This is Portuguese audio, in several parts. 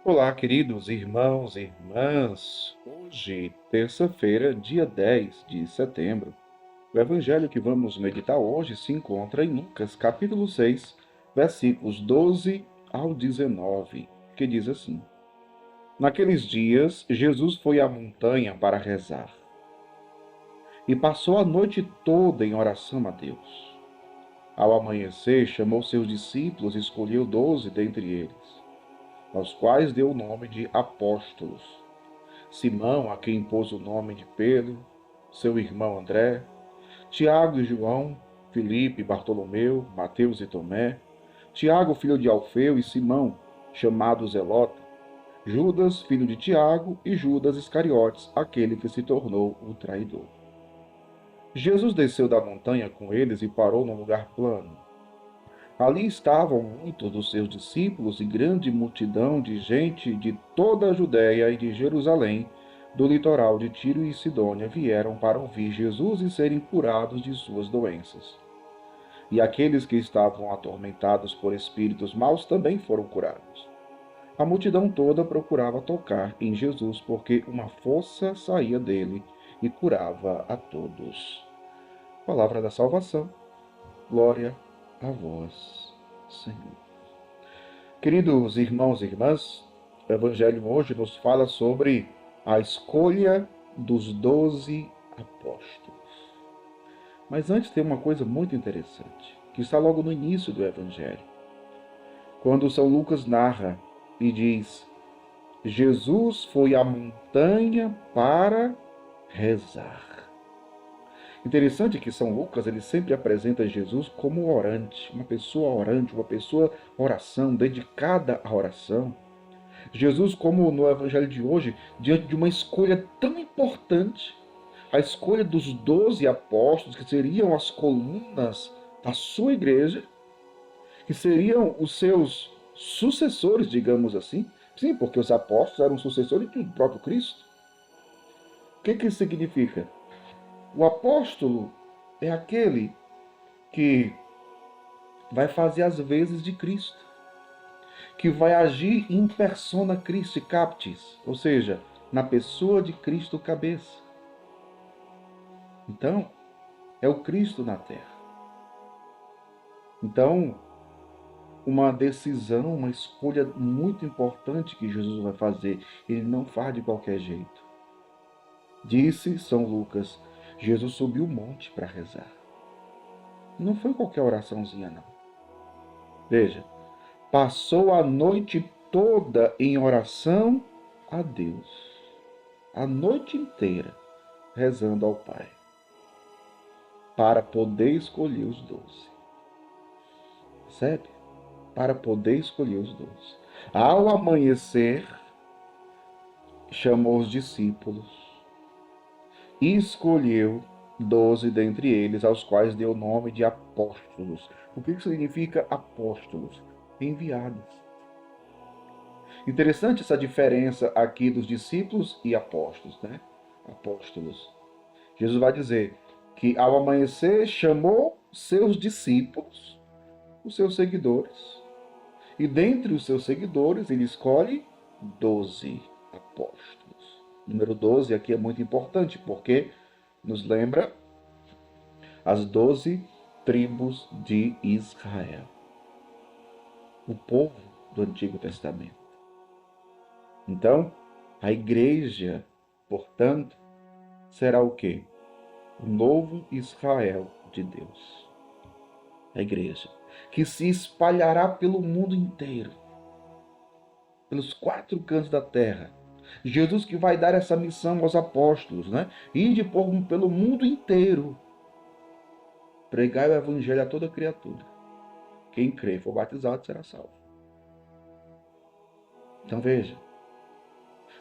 Olá, queridos irmãos e irmãs. Hoje, terça-feira, dia 10 de setembro. O evangelho que vamos meditar hoje se encontra em Lucas, capítulo 6, versículos 12 ao 19, que diz assim: Naqueles dias, Jesus foi à montanha para rezar e passou a noite toda em oração a Deus. Ao amanhecer, chamou seus discípulos e escolheu 12 dentre eles, aos quais deu o nome de apóstolos: Simão, a quem pôs o nome de Pedro, seu irmão André, Tiago e João, Filipe, Bartolomeu, Mateus e Tomé, Tiago, filho de Alfeu, e Simão, chamado Zelota, Judas, filho de Tiago, e Judas Iscariotes, aquele que se tornou o traidor. Jesus desceu da montanha com eles e parou num lugar plano. Ali estavam muitos dos seus discípulos e grande multidão de gente de toda a Judéia e de Jerusalém, do litoral de Tiro e Sidônia, vieram para ouvir Jesus e serem curados de suas doenças. E aqueles que estavam atormentados por espíritos maus também foram curados. A multidão toda procurava tocar em Jesus, porque uma força saía dele e curava a todos. Palavra da salvação. Glória a vós, Senhor. Queridos irmãos e irmãs, o Evangelho hoje nos fala sobre a escolha dos 12 apóstolos. Mas antes tem uma coisa muito interessante, que está logo no início do Evangelho, quando São Lucas narra e diz: Jesus foi à montanha para rezar. Interessante que São Lucas ele sempre apresenta Jesus como orante, uma pessoa oração, dedicada à oração. Jesus, como no Evangelho de hoje, diante de uma escolha tão importante, a escolha dos 12 apóstolos, que seriam as colunas da sua igreja, que seriam os seus sucessores, digamos assim. Sim, porque os apóstolos eram sucessores do próprio Cristo. O que isso significa? O apóstolo é aquele que vai fazer as vezes de Cristo, que vai agir in persona Christi captis, ou seja, na pessoa de Cristo cabeça. Então, é o Cristo na terra. Então, uma decisão, uma escolha muito importante que Jesus vai fazer. Ele não faz de qualquer jeito. Disse São Lucas, Jesus subiu o monte para rezar. Não foi qualquer oraçãozinha, não. Veja, passou a noite toda em oração a Deus. A noite inteira rezando ao Pai, para poder escolher os 12. Percebe? Para poder escolher os 12. Ao amanhecer, chamou os discípulos e escolheu 12 dentre eles, aos quais deu o nome de apóstolos. O que significa apóstolos? Enviados. Interessante essa diferença aqui dos discípulos e apóstolos, né? Apóstolos. Jesus vai dizer que ao amanhecer chamou seus discípulos, os seus seguidores, e dentre os seus seguidores ele escolhe 12 apóstolos. O número 12 aqui é muito importante porque nos lembra as 12 tribos de Israel, o povo do Antigo Testamento. Então, a igreja, portanto, será o quê? O novo Israel de Deus. A igreja, que se espalhará pelo mundo inteiro, pelos 4 cantos da terra. Jesus que vai dar essa missão aos apóstolos, né? Ide pelo mundo inteiro, pregai o evangelho a toda criatura. Quem crê e for batizado será salvo. Então veja,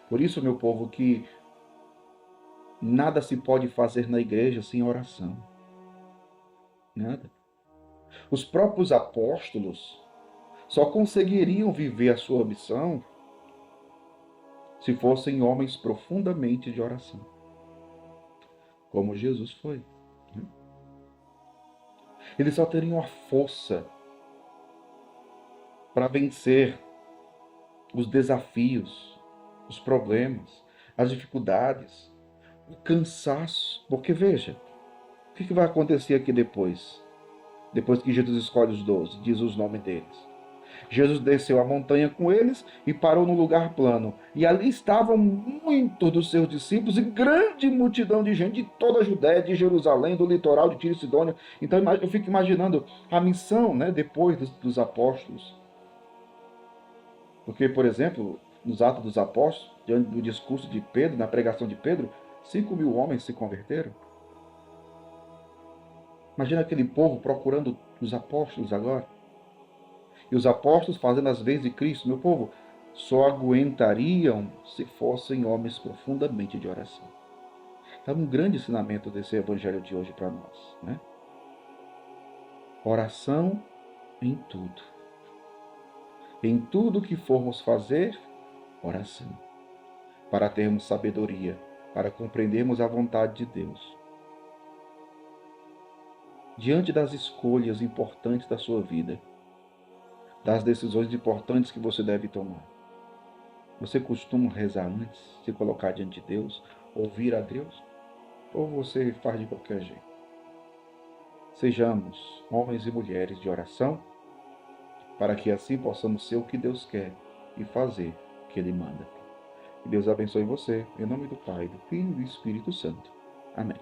por isso, meu povo, que nada se pode fazer na igreja sem oração. Nada. Os próprios apóstolos só conseguiriam viver a sua missão se fossem homens profundamente de oração, como Jesus foi. Eles só teriam a força para vencer os desafios, os problemas, as dificuldades, o cansaço. Porque veja, o que vai acontecer aqui depois? Depois que Jesus escolhe os 12, diz os nomes deles. Jesus desceu a montanha com eles e parou num lugar plano. E ali estavam muitos dos seus discípulos e grande multidão de gente de toda a Judéia, de Jerusalém, do litoral de Tiro e Sidônia. Então eu fico imaginando a missão, né, depois dos apóstolos. Porque, por exemplo, nos Atos dos Apóstolos, diante do discurso de Pedro, na pregação de Pedro, 5.000 homens se converteram. Imagina aquele povo procurando os apóstolos agora. E os apóstolos fazendo as vezes de Cristo. Meu povo, só aguentariam se fossem homens profundamente de oração. Então, um grande ensinamento desse evangelho de hoje para nós, né? Oração em tudo. Em tudo que formos fazer, oração. Para termos sabedoria, para compreendermos a vontade de Deus. Diante das escolhas importantes da sua vida, das decisões importantes que você deve tomar, você costuma rezar antes, se colocar diante de Deus, ouvir a Deus? Ou você faz de qualquer jeito? Sejamos homens e mulheres de oração, para que assim possamos ser o que Deus quer e fazer o que Ele manda. Que Deus abençoe você, em nome do Pai, do Filho e do Espírito Santo. Amém.